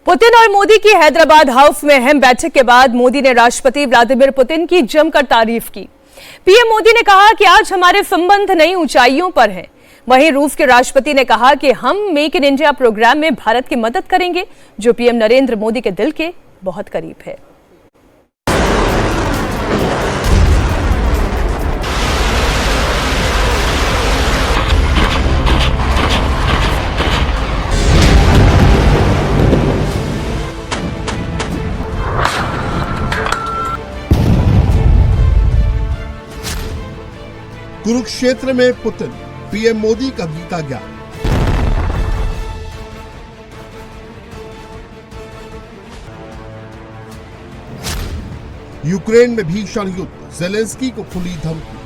Putin और मोदी की Hyderabad house में अहम बैठक के बाद मोदी ने राष्ट्रपति व्लादिमीर पुतिन की जमकर तारीफ की। पीएम मोदी ने कहा कि आज हमारे संबंध नई ऊंचाइयों पर हैं। वहीं रूस के राष्ट्रपति ने कहा कि हम मेक इन इंडिया प्रोग्राम में भारत की मदद करेंगे, जो पीएम नरेंद्र मोदी के दिल के बहुत करीब है। कुरुक्षेत्र में पुतिन, पीएम मोदी का गीता ज्ञान। यूक्रेन में भीषण युद्ध, ज़ेलेंस्की को खुली धमकी।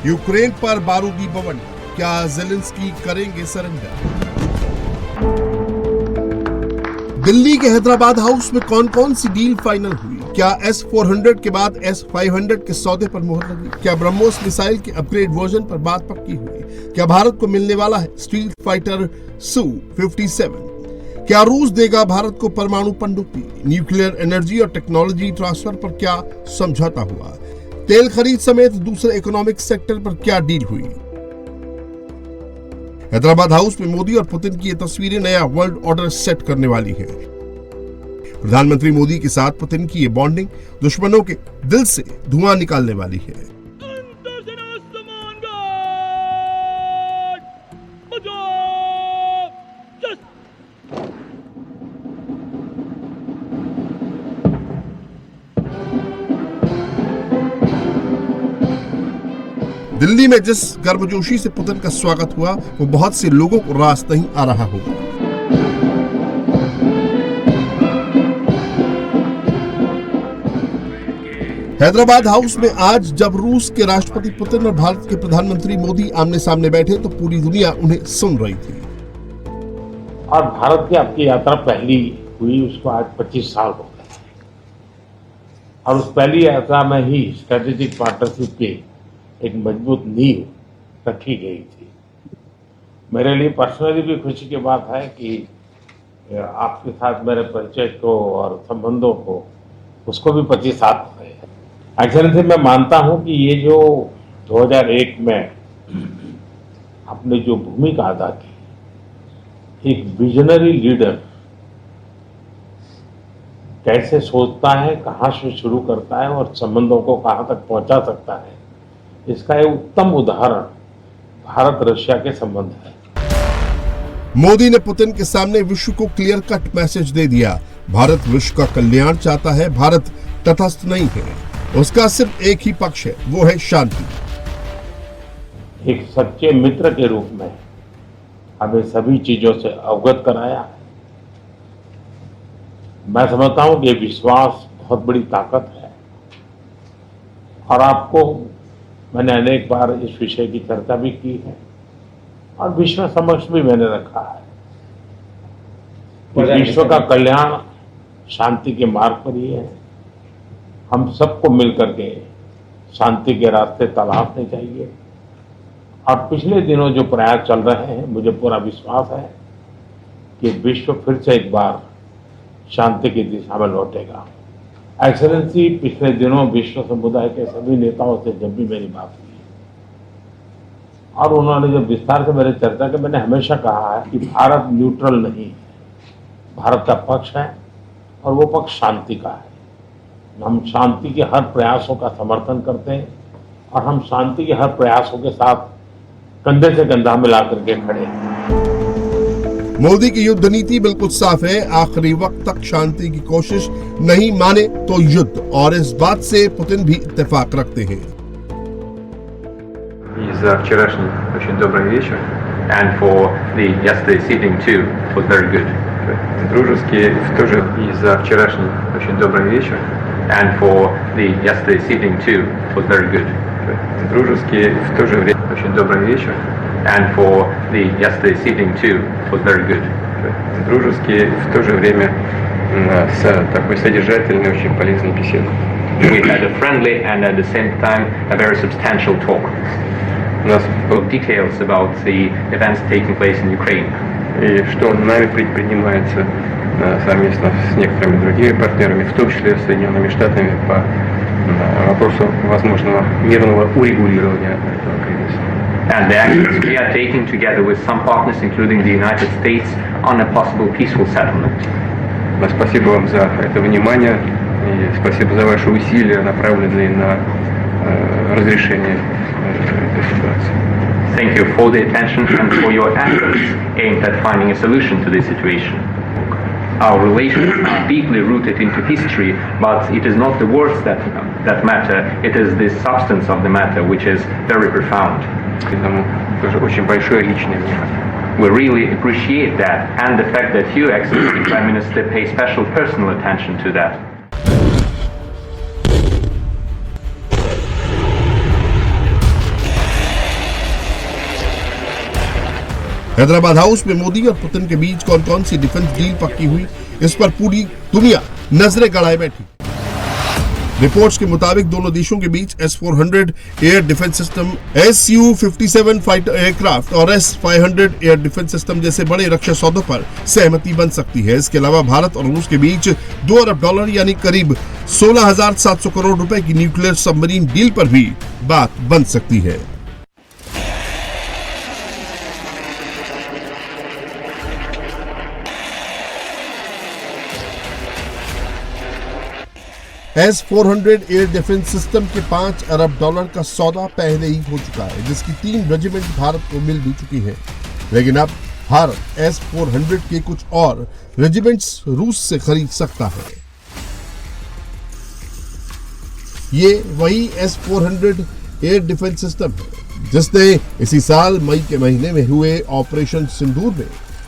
यूक्रेन पर बारूदी बवंडर, क्या ज़ेलेंस्की करेंगे सरेंडर? दिल्ली के हैदराबाद हाउस में कौन कौन सी डील फाइनल हुई? क्या S-400 के बाद S-500 के सौदे पर मोहर लगी? क्या ब्रह्मोस मिसाइल के अपग्रेड वर्जन पर बात पक्की हुई? क्या भारत को मिलने वाला है स्टील्थ फाइटर Su-57? क्या रूस देगा भारत को परमाणु पनडुब्बी? न्यूक्लियर एनर्जी और टेक्नोलॉजी ट्रांसफर पर क्या समझौता हुआ? तेल खरीद समेत दूसरे इकोनॉमिक सेक्टर पर क्या डील हुई? हैदराबाद हाउस में मोदी और पुतिन की ये तस्वीरें नया वर्ल्ड ऑर्डर सेट करने वाली हैं। प्रधानमंत्री मोदी के साथ पुतिन की ये बॉन्डिंग दुश्मनों के दिल से धुआं निकालने वाली है। दिल्ली में जिस गर्मजोशी से पुतिन का स्वागत हुआ, वो बहुत से लोगों को रास नहीं आ रहा होगा। हैदराबाद हाउस में आज जब रूस के राष्ट्रपति पुतिन और भारत के प्रधानमंत्री मोदी आमने सामने बैठे तो पूरी दुनिया उन्हें सुन रही थी। और भारत की आपकी यात्रा पहली हुई, उसको आज 25 साल हो गए और उस पहली यात्रा में ही स्ट्रेटेजिक पार्टनरशिप की एक मजबूत नींव रखी गई थी। मेरे लिए पर्सनली भी खुशी की बात है कि आपके साथ मेरे परिचय को और संबंधों को उसको भी 25 साल हो गए हैं। एक्चुअली मैं मानता हूं कि ये जो 2001 में आपने जो भूमिका अदा की, एक विजनरी लीडर कैसे सोचता है, कहां से शुरू करता है और संबंधों को कहां तक पहुंचा सकता है, इसका एक उत्तम उदाहरण भारत रशिया के संबंध है। मोदी ने पुतिन के सामने विश्व को क्लियर कट मैसेज दे दिया। भारत विश्व का कल्याण चाहता है, भारत तटस्थ नहीं है, उसका सिर्फ एक ही पक्ष है, वो है शांति। एक सच्चे मित्र के रूप में हमें सभी चीजों से अवगत कराया है। मैं समझता हूं कि ये विश्वास बहुत बड़ी ताकत है और आपको मैंने अनेक बार इस विषय की चर्चा भी की है और विश्व समक्ष भी मैंने रखा है कि विश्व का कल्याण शांति के मार्ग पर ही है। हम सबको मिलकर के शांति के रास्ते तलाशने चाहिए और पिछले दिनों जो प्रयास चल रहे हैं, मुझे पूरा विश्वास है कि विश्व फिर से एक बार शांति की दिशा में लौटेगा। एक्सेलेंसी, पिछले दिनों विश्व समुदाय के सभी नेताओं से जब भी मेरी बात हुई और उन्होंने जब विस्तार से मेरे चर्चा की, मैंने हमेशा कहा है कि भारत न्यूट्रल नहीं है, भारत का पक्ष है और वो पक्ष शांति का है। हम शांति के हर प्रयासों का समर्थन करते हैं और हम शांति के हर प्रयासों के साथ कंधे से कंधा मिला करके खड़े हैं। मोदी की युद्ध नीति बिल्कुल साफ है, आखिरी वक्त तक शांति की कोशिश, नहीं माने तो युद्ध, और इस बात से पुतिन भी इत्तेफाक रखते हैं। За вчерашний очень добрый вечер, and for the yesterday's evening too was very good. Дружески в то же и за вчерашний очень добрый вечер, and for the yesterday's evening too was very good. Дружески в то же время очень добрый вечер, and for the yesterday's evening too was very good. Дружески в то же время с такой содержательной, очень полезной беседой. We had a friendly and at the same time a very substantial talk. У нас details about the events taking place in Ukraine. И что нами предпринимается совместно с некоторыми другими партнерами, в том числе с Соединенными Штатами, по вопросу возможного мирного урегулирования этого кризиса. And the actions we are taking together with some partners, including the United States, on a possible peaceful settlement. Спасибо вам за это внимание и спасибо за ваши усилия, направленные на разрешение этой ситуации. Thank you for the attention and for your efforts aimed at finding a solution to this situation. Our relations are deeply rooted into history, but it is not the words that matter, it is the substance of the matter which is very profound. We really appreciate that and the fact that Your Excellency Prime Minister pays special personal attention to that. Hyderabad house में मोदी और Putin के बीच कौन कौन सी defence deal पक्की हुई, इस पर पूरी दुनिया नजरें गड़ाए बैठी। रिपोर्ट्स के मुताबिक दोनों देशों के बीच S-400 air defence system, Su-57 fighter aircraft और S-500 एयर डिफेंस सिस्टम जैसे बड़े रक्षा सौदों पर सहमति बन सकती है। इसके अलावा भारत और रूस के बीच $2 अरब यानी करीब 16,700 करोड़ रुपए की न्यूक्लियर सबमरीन डील पर भी बात बन सकती है। S-400 एयर डिफेंस सिस्टम के $5 अरब का सौदा पहले ही हो चुका है, जिसकी 3 रेजिमेंट भारत को मिल भी चुकी है। लेकिन अब भारत S-400 के कुछ और रेजिमेंट्स रूस से खरीद सकता है। ये वही S-400 एयर डिफेंस सिस्टम है जिसने इसी साल मई के महीने में हुए ऑपरेशन सिंदूर में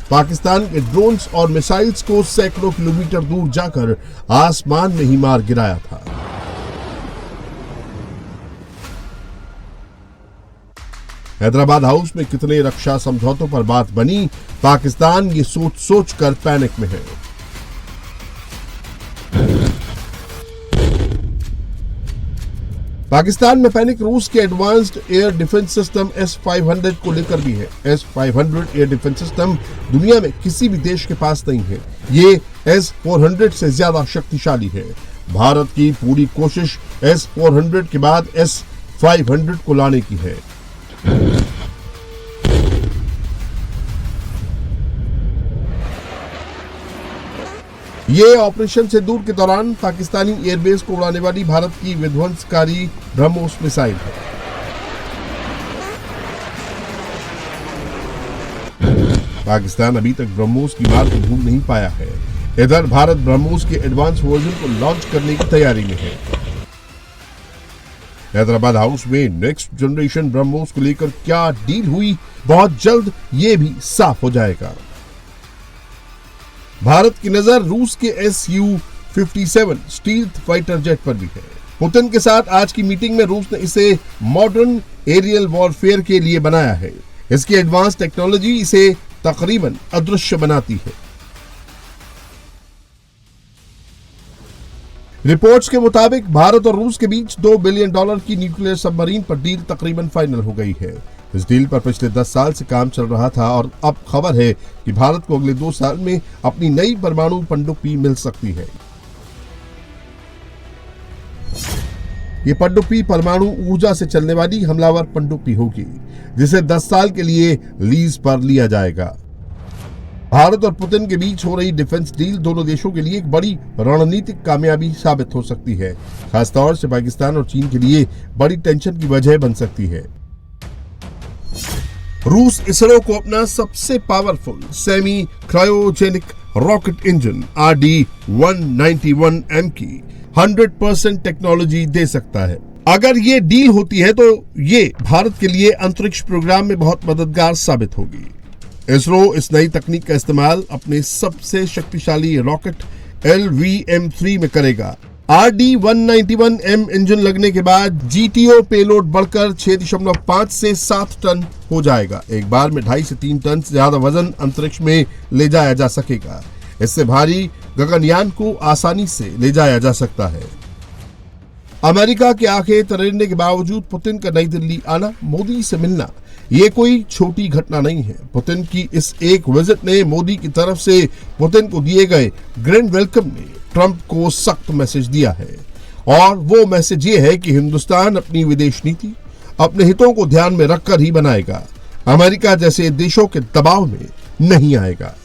पाकिस्तान के ड्रोन्स और मिसाइल्स को सैकड़ों किलोमीटर दूर जाकर आसमान में ही मार गिराया था। हैदराबाद हाउस में कितने रक्षा समझौतों पर बात बनी, पाकिस्तान ये सोच सोच कर पैनिक में है। पाकिस्तान में पैनिक रूस के advanced air defence system S-500 को लेकर भी है। S-500 एयर डिफेंस सिस्टम दुनिया में किसी भी देश के पास नहीं है। ये S-400 से ज्यादा शक्तिशाली है। भारत की पूरी कोशिश S-400 के बाद S-500 को लाने की है। ये ऑपरेशन सिंदूर के दौरान पाकिस्तानी एयरबेस को उड़ाने वाली भारत की विध्वंसकारी ब्रह्मोस मिसाइल है। पाकिस्तान अभी तक ब्रह्मोस की मार को भूल नहीं पाया है। इधर भारत ब्रह्मोस के एडवांस वर्जन को लॉन्च करने की तैयारी में है। हैदराबाद हाउस में नेक्स्ट जनरेशन ब्रह्मोस को लेकर क्या डील हुई, बहुत जल्द ये भी साफ हो जाएगा। भारत की नजर रूस के Su-57 स्टील्थ फाइटर जेट पर भी है। पुतिन के साथ आज की मीटिंग में रूस ने इसे मॉडर्न एरियल वॉरफेयर के लिए बनाया है। इसकी एडवांस टेक्नोलॉजी इसे तकरीबन अदृश्य बनाती है। रिपोर्ट्स के मुताबिक भारत और रूस के बीच $2 बिलियन की न्यूक्लियर सबमरीन पर डील तकरीबन फाइनल हो गई है। इस डील पर पिछले 10 साल से काम चल रहा था और अब खबर है कि भारत को अगले 2 साल में अपनी नई परमाणु पनडुब्बी मिल सकती है। ये पनडुब्बी परमाणु ऊर्जा से चलने वाली हमलावर पनडुब्बी होगी, जिसे 10 साल के लिए लीज पर लिया जाएगा। भारत और पुतिन के बीच हो रही डिफेंस डील दोनों देशों के लिए एक बड़ी रणनीतिक कामयाबी साबित हो सकती है। खासतौर से पाकिस्तान और चीन के लिए बड़ी टेंशन की वजह बन सकती है। रूस इसरो को अपना सबसे powerful semi cryogenic rocket engine RD-191M की 100% टेक्नोलॉजी दे सकता है। अगर ये डील होती है तो ये भारत के लिए अंतरिक्ष प्रोग्राम में बहुत मददगार साबित होगी। इसरो इस नई तकनीक का इस्तेमाल अपने सबसे शक्तिशाली रॉकेट LVM-3 में करेगा। RD-191M इंजन लगने के बाद GTO पेलोड बढ़कर 6.5 से 7 टन हो जाएगा। एक बार में 2.5 से 3 टन से ज्यादा वजन अंतरिक्ष में ले जाया जा सकेगा। इससे भारी गगनयान को आसानी से ले जाया जा सकता है। अमेरिका के आंखें तरेरने के बावजूद पुतिन का नई दिल्ली आना, मोदी से मिलना, ये कोई छोटी घटना नहीं है। पुतिन की इस एक विजिट ने मोदी की तरफ से पुतिन को दिए गए ग्रैंड वेलकम ने ट्रंप को सख्त मैसेज दिया है, और वो मैसेज ये है कि हिंदुस्तान अपनी विदेश नीति अपने हितों को ध्यान में रखकर ही बनाएगा, अमेरिका जैसे देशों के दबाव में नहीं आएगा।